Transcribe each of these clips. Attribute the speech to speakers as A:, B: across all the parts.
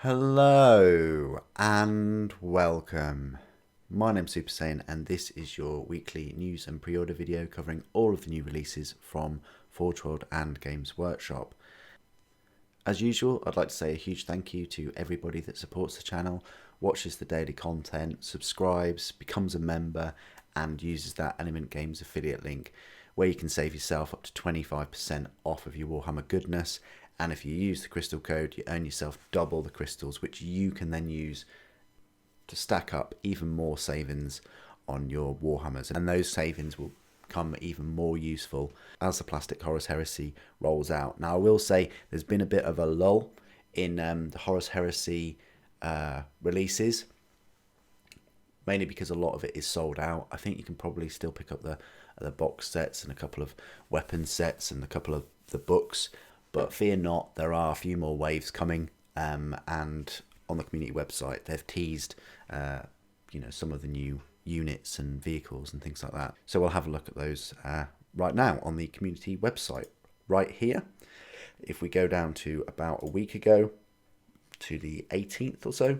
A: Hello and welcome. My name's Super Saiyan and this is your weekly news and pre-order video covering all of the new releases from Forge World and Games Workshop. As usual, I'd like to say a huge thank you to everybody that supports the channel, watches the daily content, subscribes, becomes a member and uses that Element Games affiliate link where you can save yourself up to 25% off of your Warhammer goodness. And if you use the crystal code, you earn yourself double the crystals, which you can then use to stack up even more savings on your Warhammers. And those savings will become even more useful as the Plastic Horus Heresy rolls out. Now, I will say there's been a bit of a lull in the Horus Heresy releases, mainly because a lot of it is sold out. I think you can probably still pick up the box sets and a couple of weapon sets and a couple of the books. But fear not, there are a few more waves coming, and on the community website they've teased, some of the new units and vehicles and things like that. So we'll have a look at those right now on the community website, right here. If we go down to about a week ago, to the 18th or so,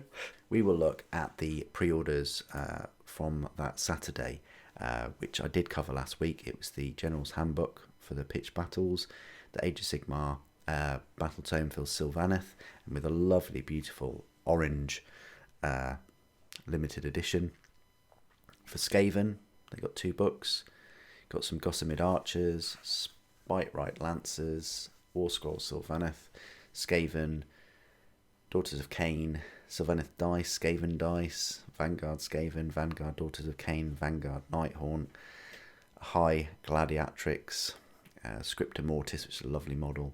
A: we will look at the pre-orders from that Saturday, which I did cover last week. It was the General's Handbook for the pitch battles, the Age of Sigmar battle tome for Sylvaneth, and with a lovely, beautiful orange limited edition. For Skaven, they got 2 books. Got some Gossamed Archers, Spite-Right Lancers, War Scroll Sylvaneth, Skaven, Daughters of Cain, Sylvaneth Dice, Skaven Dice, Vanguard Skaven, Vanguard Daughters of Cain, Vanguard Nighthaunt, High Gladiatrix, Scripta Mortis, which is a lovely model,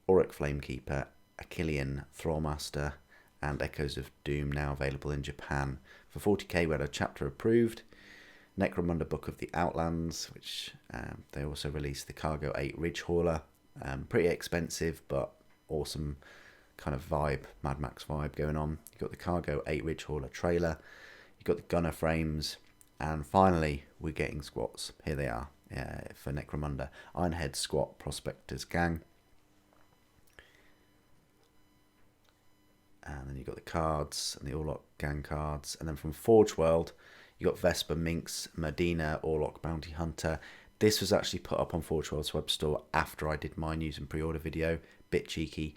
A: Auric Flamekeeper, Achillean Thrallmaster, and Echoes of Doom, now available in Japan. For 40k, we had a chapter approved. Necromunda Book of the Outlands, which they also released the Cargo 8 Ridge Hauler. Pretty expensive, but awesome kind of vibe, Mad Max vibe going on. You've got the Cargo 8 Ridge Hauler trailer. You've got the Gunner frames. And finally, we're getting squats. Here they are. For Necromunda, Ironhead Squat Prospectors Gang, and then you've got the cards and the Orlok Gang cards, and then from Forge World you got Vesper Minx Medina Orlok Bounty Hunter. This was actually put up on Forge World's web store after I did my news and pre-order video, bit cheeky,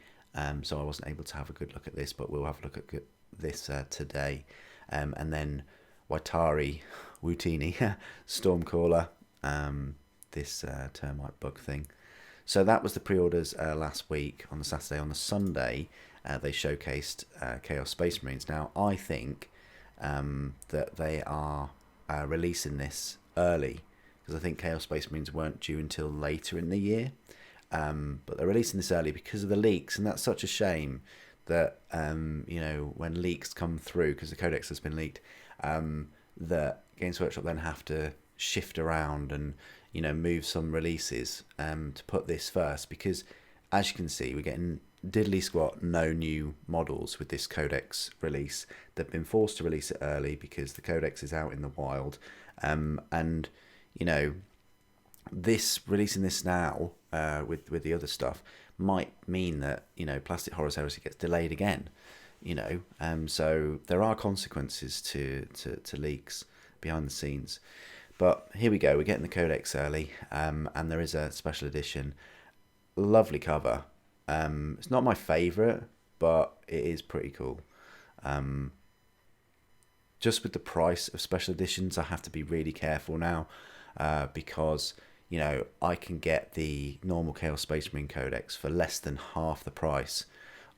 A: so I wasn't able to have a good look at this, but we'll have a look at this today. And then Waitari Wutini Stormcaller, this termite bug thing. So that was the pre-orders last week on the Saturday. On the Sunday, they showcased Chaos Space Marines. Now, I think that they are releasing this early, because I think Chaos Space Marines weren't due until later in the year. But they're releasing this early because of the leaks, and that's such a shame that, when leaks come through, because the codex has been leaked, that Games Workshop then have to shift around and move some releases to put this first, because as you can see, we're getting diddly squat no new models with this codex release. They've been forced to release it early because the codex is out in the wild, and this releasing this now with the other stuff might mean that Plastic Horus Heresy gets delayed again. So there are consequences to leaks behind the scenes. But here we go, we're getting the codex early, and there is a special edition. Lovely cover. It's not my favourite, but it is pretty cool. Just with the price of special editions, I have to be really careful now, because I can get the normal Chaos Space Marine Codex for less than half the price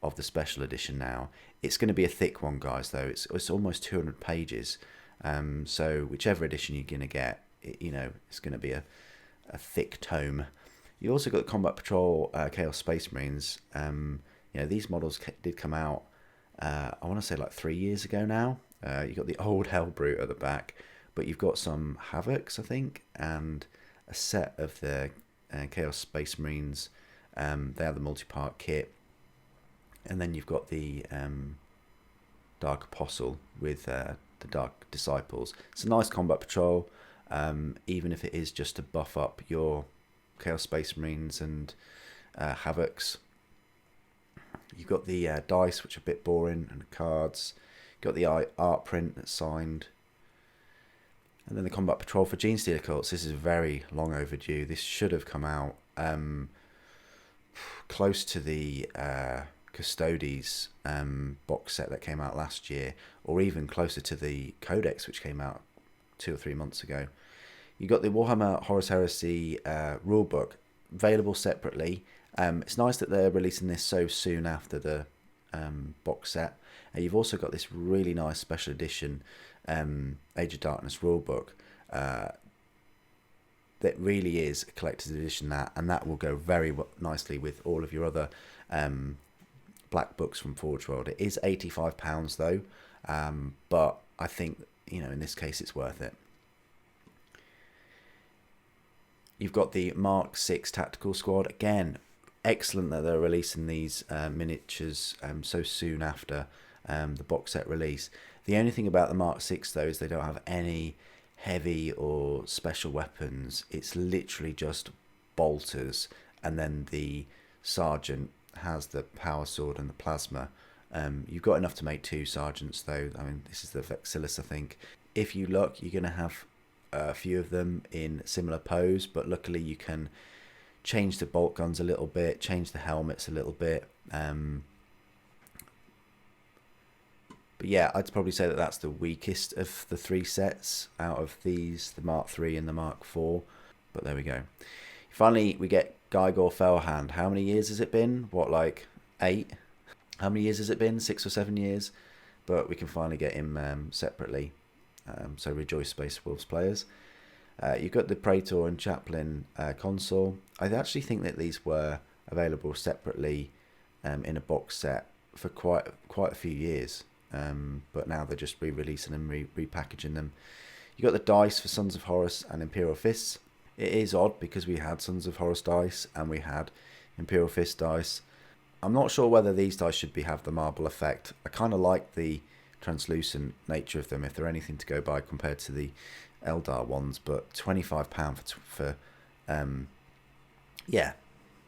A: of the special edition now. It's going to be a thick one, guys, though. It's almost 200 pages. So whichever edition you're going to get, it's going to be a thick tome. You also got the Combat Patrol Chaos Space Marines. These models did come out, I want to say like 3 years ago now. You got the old Hellbrute at the back, but you've got some Havocs, I think, and a set of the Chaos Space Marines. They have the multi-part kit, and then you've got the Dark Apostle with the Dark Disciples. It's a nice Combat Patrol, even if it is just to buff up your Chaos Space Marines and Havocs. You've got the dice, which are a bit boring, and the cards. You've got the art print that's signed. And then the Combat Patrol for Genestealer Cults. This is very long overdue. This should have come out close to the Custodes box set that came out last year, or even closer to the Codex, which came out 2 or 3 months ago. You got the Warhammer Horus Heresy rulebook available separately. It's nice that they're releasing this so soon after the box set. And you've also got this really nice special edition Age of Darkness rulebook that really is a collector's edition, and that will go very nicely with all of your other black books from Forge World. It is £85 though, but I think, you know, in this case it's worth it. You've got the Mark 6 Tactical Squad. Again, excellent that they're releasing these miniatures so soon after the box set release. The only thing about the Mark 6 though is they don't have any heavy or special weapons. It's literally just bolters, and then the Sergeant has the power sword and the plasma. You've got enough to make 2 sergeants though. I mean, this is the Vexilis, I think. If you look, you're going to have a few of them in similar pose, but luckily you can change the bolt guns a little bit, change the helmets a little bit. But yeah, I'd probably say that that's the weakest of the 3 sets out of these, the Mark III and the Mark IV. But there we go. Finally, we get Gygor Fellhand. How many years has it been? What, like 8? How many years has it been? 6 or 7 years? But we can finally get him separately. So rejoice, Space Wolves players. You've got the Praetor and Chaplain console. I actually think that these were available separately in a box set for quite a few years. But now they're just re-releasing them, repackaging them. You got the dice for Sons of Horus and Imperial Fists. It is odd because we had Sons of Horus dice and we had Imperial Fist dice. I'm not sure whether these dice should have the marble effect. I kind of like the translucent nature of them if they're anything to go by compared to the Eldar ones, but £25 for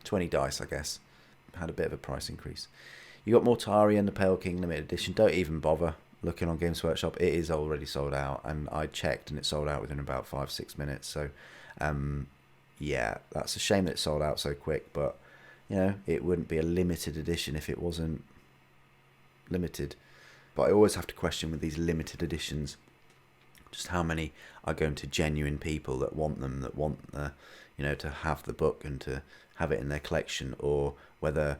A: 20 dice, I guess. Had a bit of a price increase. You got Mortari and the Pale King limited edition. Don't even bother looking on Games Workshop. It is already sold out, and I checked and it sold out within about 5-6 minutes. So yeah, that's a shame that it sold out so quick, but you know, it wouldn't be a limited edition if it wasn't limited. But I always have to question with these limited editions just how many are going to genuine people that want them, that want the, you know, to have the book and to have it in their collection, or whether,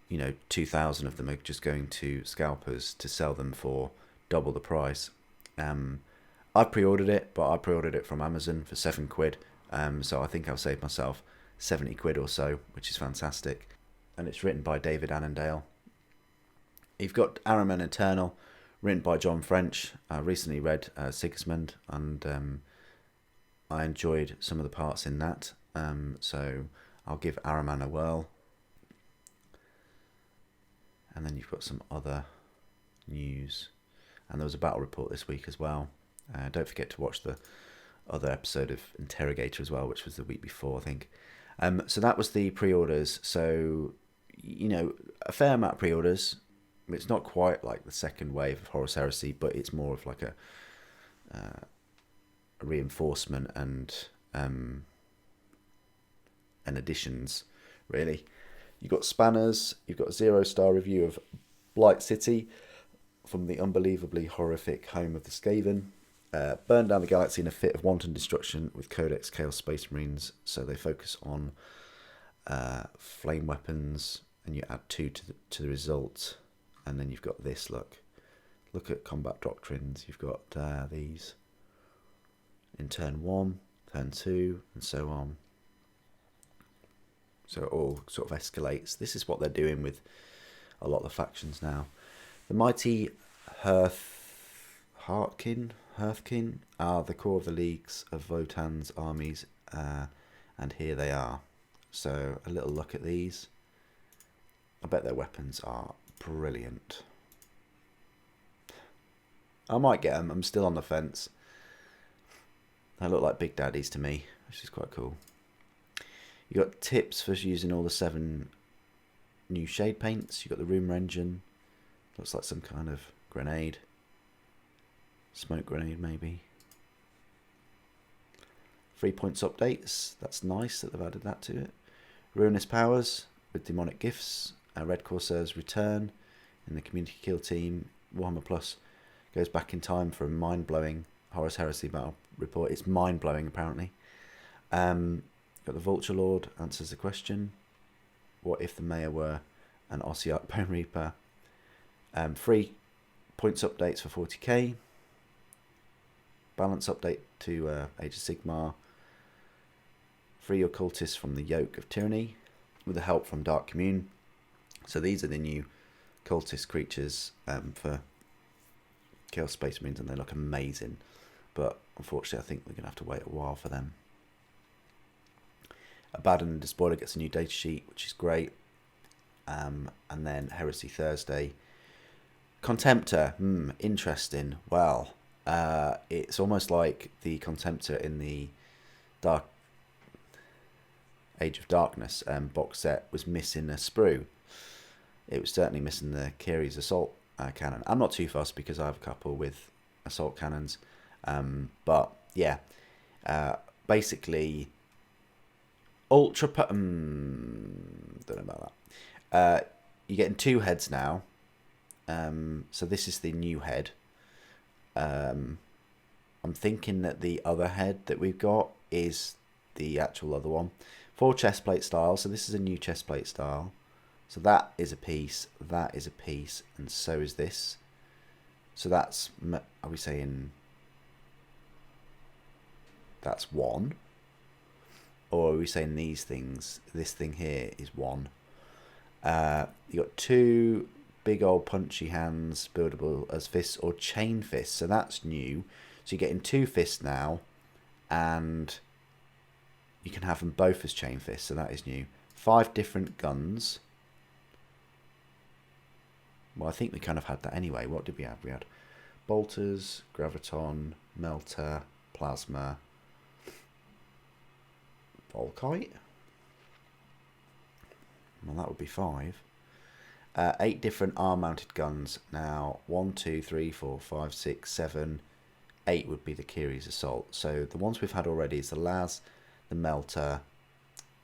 A: you know, 2,000 of them are just going to scalpers to sell them for double the price. I pre-ordered it, but I pre-ordered it from Amazon for £7. So I think I've saved myself 70 quid or so, which is fantastic. And it's written by David Annandale. You've got Araman Eternal, written by John French. I recently read Sigismund, and I enjoyed some of the parts in that. So I'll give Araman a whirl. And then you've got some other news. And there was a battle report this week as well. Don't forget to watch the other episode of Interrogator as well, which was the week before, I think. So that was the pre-orders. So, you know, a fair amount of pre-orders. It's not quite like the second wave of Horus Heresy, but it's more of like a reinforcement and additions, really. You've got Spanners. You've got a 0-star review of Blight City from the unbelievably horrific home of the Skaven. Burn down the galaxy in a fit of wanton destruction with Codex Chaos Space Marines. So they focus on flame weapons, and you add 2 to the result. And then you've got this, look at combat doctrines. You've got these in turn 1, turn 2, and so on. So it all sort of escalates. This is what they're doing with a lot of the factions now. The mighty Hearthkin are the core of the leagues of Votan's armies, and here they are. So a little look at these. I bet their weapons are brilliant. I might get them. I'm still on the fence. They look like big daddies to me, which is quite cool. You got tips for using all the 7 new shade paints. You've got the Rumour Engine. Looks like some kind of grenade. Smoke grenade, maybe. 3 points updates. That's nice that they've added that to it. Ruinous Powers with Demonic Gifts. Red Corsairs return in the Community Kill Team. Warhammer Plus goes back in time for a mind-blowing Horus Heresy battle report. It's mind-blowing, apparently. Got the Vulture Lord, answers the question. What if the Mayor were an Ossiarch Bone Reaper? 3 points updates for 40k. Balance update to Age of Sigmar. Free your cultists from the yoke of tyranny with the help from Dark Commune. So these are the new cultist creatures for Chaos Space Marines, and they look amazing. But unfortunately, I think we're going to have to wait a while for them. Abaddon the Despoiler gets a new data sheet, which is great. And then Heresy Thursday. Contemptor, interesting. Well, it's almost like the Contemptor in the Age of Darkness box set was missing a sprue. It was certainly missing the Kiri's assault cannon. I'm not too fussed because I have a couple with assault cannons. But yeah, basically, ultra. Don't know about that. You're getting 2 heads now. So this is the new head. I'm thinking that the other head that we've got is the actual other one. 4 chestplate style. So this is a new chestplate style. So that is a piece. That is a piece, and so is this. So that's, are we saying that's 1? Or are we saying these things? This thing here is 1. You got 2 big old punchy hands, buildable as fists or chain fists. So that's new. So you're getting 2 fists now, and you can have them both as chain fists. So that is new. 5 different guns. Well, I think we kind of had that anyway. What did we have? We had bolters, graviton, melter, plasma, volkite. Well, that would be 5. 8 different arm-mounted guns. Now, 1, 2, 3, 4, 5, 6, 7, 8 would be the Kiri's Assault. So the ones we've had already is the Las, the Melter,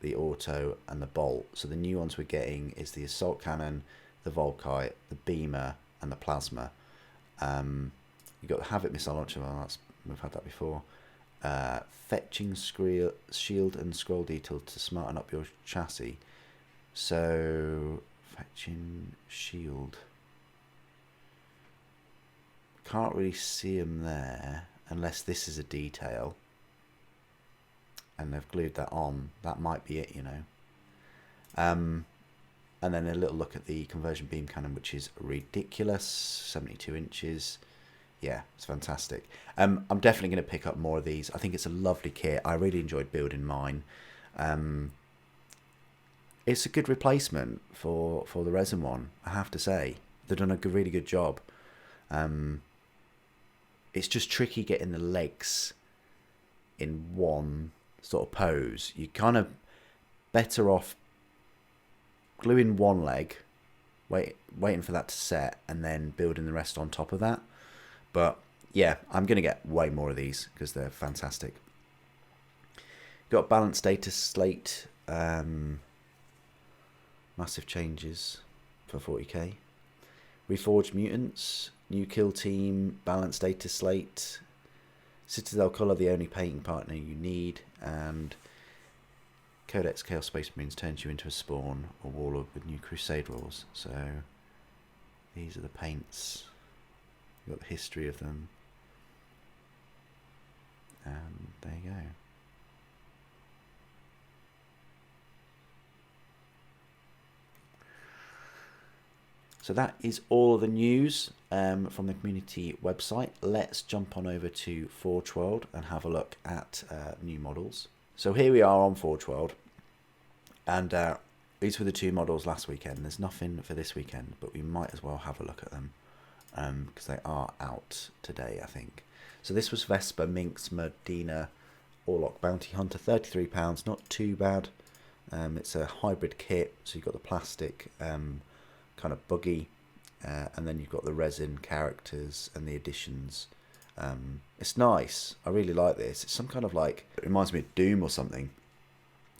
A: the Auto, and the Bolt. So the new ones we're getting is the Assault Cannon, the Volkite, the Beamer, and the Plasma. You've got the Havoc Missile Launcher. Well, we've had that before. Fetching Shield and Scroll Detail to smarten up your chassis. So, Fetching Shield. Can't really see them there unless this is a detail. And they've glued that on. That might be it, you know. And then a little look at the Conversion Beam Cannon, which is ridiculous. 72 inches. Yeah, it's fantastic. I'm definitely going to pick up more of these. I think it's a lovely kit. I really enjoyed building mine. It's a good replacement for the resin one, I have to say. They've done a really good job. It's just tricky getting the legs in one sort of pose. You're kind of better off gluing one leg, waiting for that to set, and then building the rest on top of that. But yeah, I'm going to get way more of these because they're fantastic. Got balanced data slate, massive changes for 40k. Reforged Mutants, new kill team, balanced data slate, Citadel Colour, the only painting partner you need, and Codex Chaos Space Marines turns you into a spawn or warlord with new Crusade rules. So these are the paints. You've got the history of them. And there you go. So that is all the news from the community website. Let's jump on over to Forge World and have a look at new models. So here we are on Forge World, and these were the 2 models last weekend. There's nothing for this weekend, but we might as well have a look at them because they are out today, I think. So this was Vesper, Minx, Medina, Orlok, Bounty Hunter, £33, not too bad. It's a hybrid kit, so you've got the plastic kind of buggy, and then you've got the resin characters and the additions. It's nice. I really like this. It's some kind of like, it reminds me of Doom or something,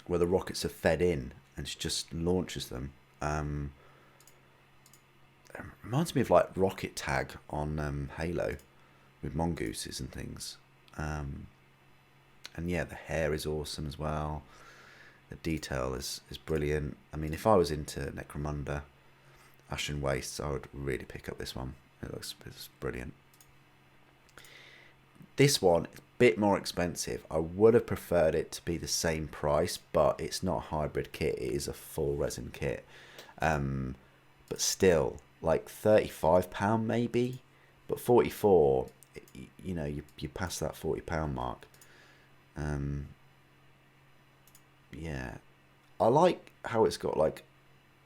A: where the rockets are fed in and she just launches them. It reminds me of like Rocket Tag on Halo with mongooses and things. And yeah, the hair is awesome as well. The detail is brilliant. I mean, if I was into Necromunda, Ashen Wastes, I would really pick up this one. It's brilliant. This one is a bit more expensive. I would have preferred it to be the same price, but it's not a hybrid kit. It is a full resin kit. But still, like £35 maybe, but 44. You know, you pass that £40 mark. Yeah, I like how it's got like,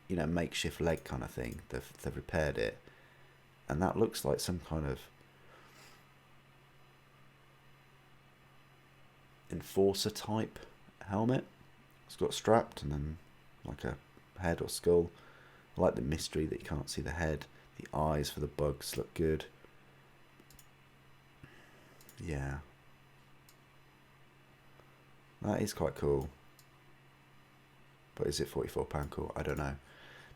A: you know, makeshift leg kind of thing. They've repaired it, and that looks like some kind of enforcer type helmet. It's got strapped and then like a head or skull. I like the mystery that you can't see the head. The eyes for the bugs look good. Yeah, that is quite cool. But is it £44 cool? I don't know.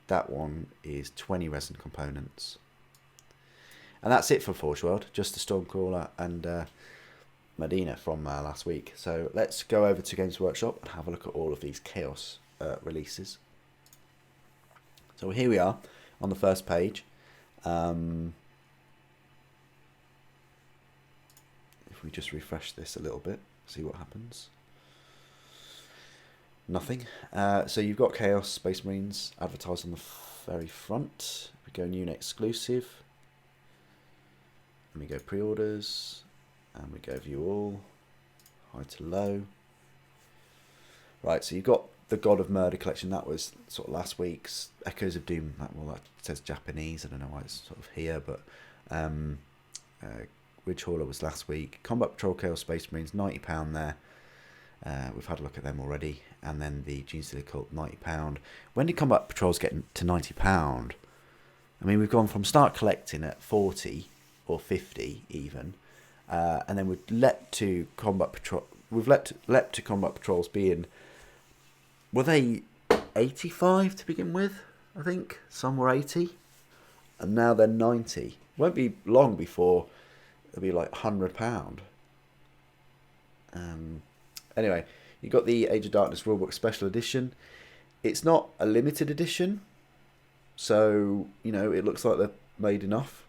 A: That one is 20 resin components. And that's it for Forge World. Just the Stormcrawler and Medina from last week. So let's go over to Games Workshop and have a look at all of these Chaos releases. So here we are on the first page. If we just refresh this a little bit, see what happens. Nothing. So you've got Chaos Space Marines advertised on the very front. We go new and exclusive. And we go pre-orders. And we go view all. High to low. Right, so you've got the God of Murder collection. That was sort of last week's. Echoes of Doom. That says Japanese. I don't know why it's sort of here, but Ridge Hauler was last week. Combat Patrol Chaos Space Marines, £90 there. We've had a look at them already. And then the Gene Stealer Cult, £90. When did Combat Patrols get to £90? I mean, we've gone from start collecting at 40 or 50 even, and then we've leapt to Combat Patrol. We've leapt to Combat Patrols being, were they 85 to begin with? I think some were 80, and now they're 90. Won't be long before it'll be like £100. Anyway, you got the Age of Darkness Rulebook Special Edition. It's not a limited edition, so you know it looks like they've made enough.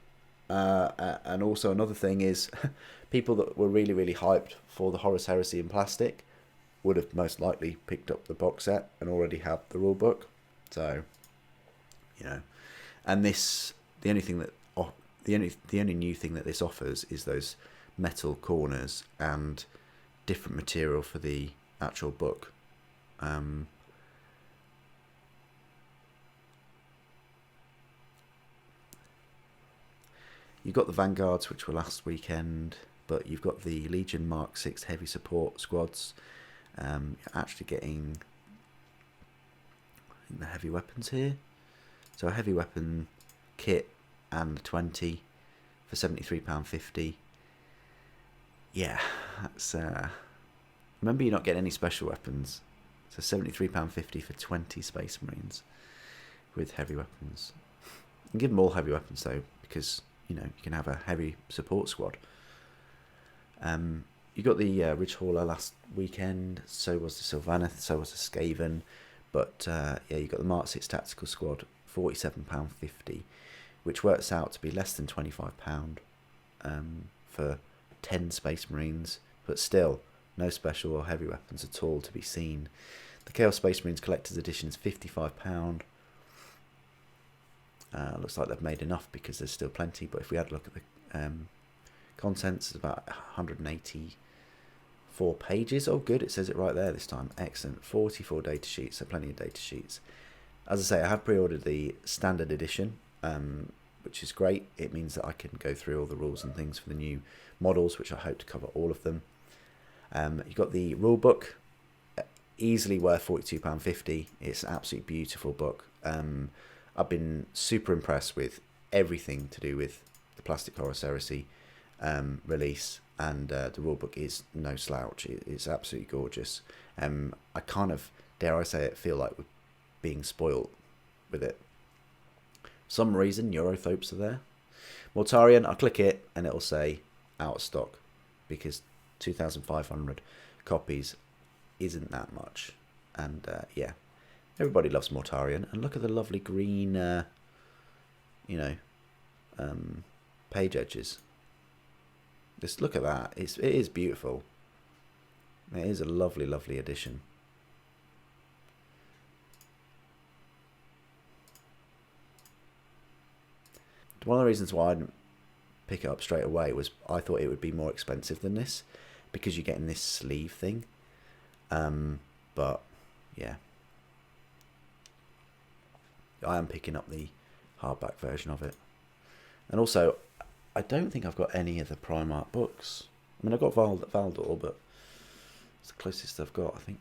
A: And also another thing is, people that were really hyped for the Horus Heresy in plastic would have most likely picked up the box set and already have the rulebook. So, you know, and this the only new thing that this offers is those metal corners and different material for the actual book. You've got the Vanguards, which were last weekend, but you've got the Legion Mark 6 heavy support squads. You're actually getting, I think, the heavy weapons here. So a heavy weapon kit and 20 for £73.50. Yeah, that's remember, you're not getting any special weapons. So £73.50 for 20 Space Marines with heavy weapons. And give them all heavy weapons though, because you know you can have a heavy support squad. You got the Ridge Hauler last weekend. So was the Sylvaneth. So was the Skaven. But yeah, you got the Mark 6 Tactical Squad, £47.50, which works out to be less than £25 for 10 Space Marines, but still no special or heavy weapons at all to be seen. The Chaos Space Marines Collector's Edition is £55. Looks like they've made enough because there's still plenty, but if we had a look at the contents, it's about 184 pages. Oh good, it says it right there this time. Excellent. 44 data sheets, so plenty of data sheets. As I say, I have pre-ordered the standard edition, which is great. It means that I can go through all the rules and things for the new models, which I hope to cover all of them. You've got the rule book, easily worth £42.50. It's an absolutely beautiful book. I've been super impressed with everything to do with the Plastic Horus Heresy release, and the rulebook is no slouch. It's absolutely gorgeous. I kind of, dare I say it, feel like we're being spoiled with it. For some reason, Eurothopes are there. Mortarion, I'll click it and it'll say out of stock, because 2,500 copies isn't that much. And yeah, everybody loves Mortarion. And look at the lovely green, page edges. Just look at that. It is beautiful. It is a lovely, lovely addition. One of the reasons why I didn't pick it up straight away was I thought it would be more expensive than this, because you're getting this sleeve thing. But yeah, I am picking up the hardback version of it. And also, I don't think I've got any of the Primarch books. I mean, I've got Valdor, but it's the closest I've got, I think.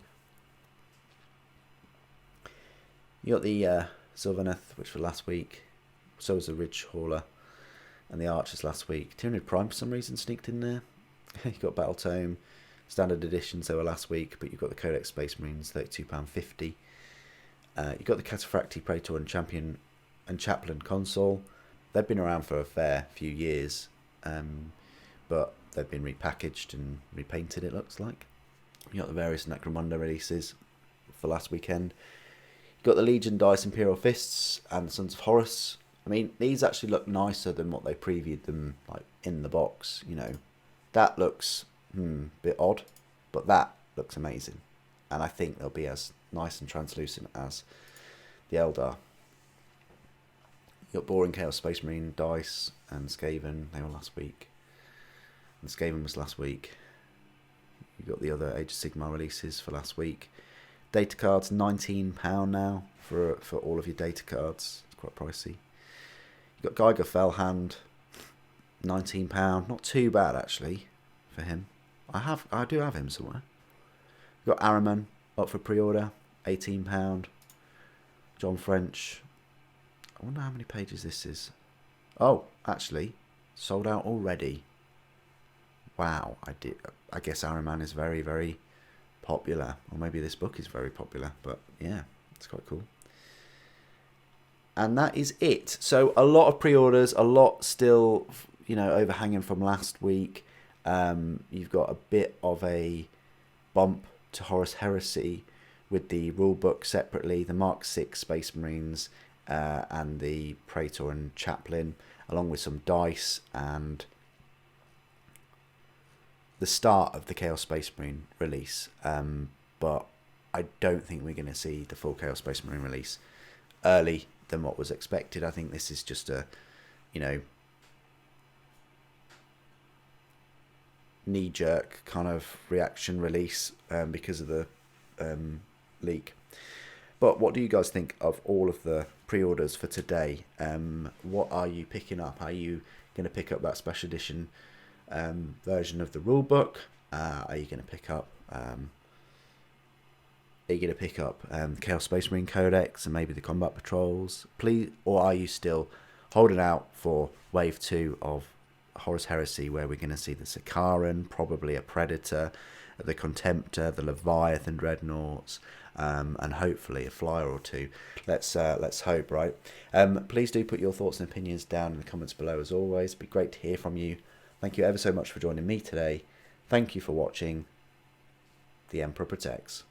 A: You got the Sylvaneth, which was last week. So was the Ridge Hauler and the Archers last week. Tyranid Prime for some reason sneaked in there. You got Battle Tome, Standard Editions, they were last week, but you've got the Codex Space Marines, £32.50. You've got the Cataphracti Praetor and Champion and Chaplain Console. They've been around for a fair few years, but they've been repackaged and repainted, it looks like. You got the various Necromunda releases for last weekend. You got the Legion Dice Imperial Fists and Sons of Horus. I mean, these actually look nicer than what they previewed them like in the box. You know, that looks a bit odd, but that looks amazing, and I think they'll be as nice and translucent as the Eldar. You got Boring Chaos Space Marine Dice and Skaven. They were last week, and Skaven was last week. You got the other Age of Sigmar releases for last week. Data cards, £19 now for all of your data cards. It's quite pricey. You've got Geiger Fellhand, £19. Not too bad actually for him. I do have him somewhere. You've got Araman up for pre-order, £18. John French. I wonder how many pages this is. Oh, actually, sold out already. Wow, I guess Araman is very, very popular, or maybe this book is very popular, but yeah, it's quite cool. And that is it. So a lot of pre-orders, a lot still, overhanging from last week. You've got a bit of a bump to Horus Heresy with the rulebook separately, the Mark VI Space Marines and the Praetor and Chaplain, along with some dice and the start of the Chaos Space Marine release. But I don't think we're going to see the full Chaos Space Marine release early than what was expected. I think this is just a, knee-jerk kind of reaction release because of the leak. But what do you guys think of all of the pre-orders for today? What are you picking up? Are you going to pick up that special edition version of the rulebook? Are you going to pick up Chaos Space Marine Codex and maybe the Combat Patrols? Please, or are you still holding out for Wave 2 of Horus Heresy, where we're going to see the Sakaran, probably a Predator, the Contemptor, the Leviathan Dreadnoughts, and hopefully a flyer or two. Let's hope, right? Please do put your thoughts and opinions down in the comments below, as always. It'd be great to hear from you. Thank you ever so much for joining me today. Thank you for watching. The Emperor protects.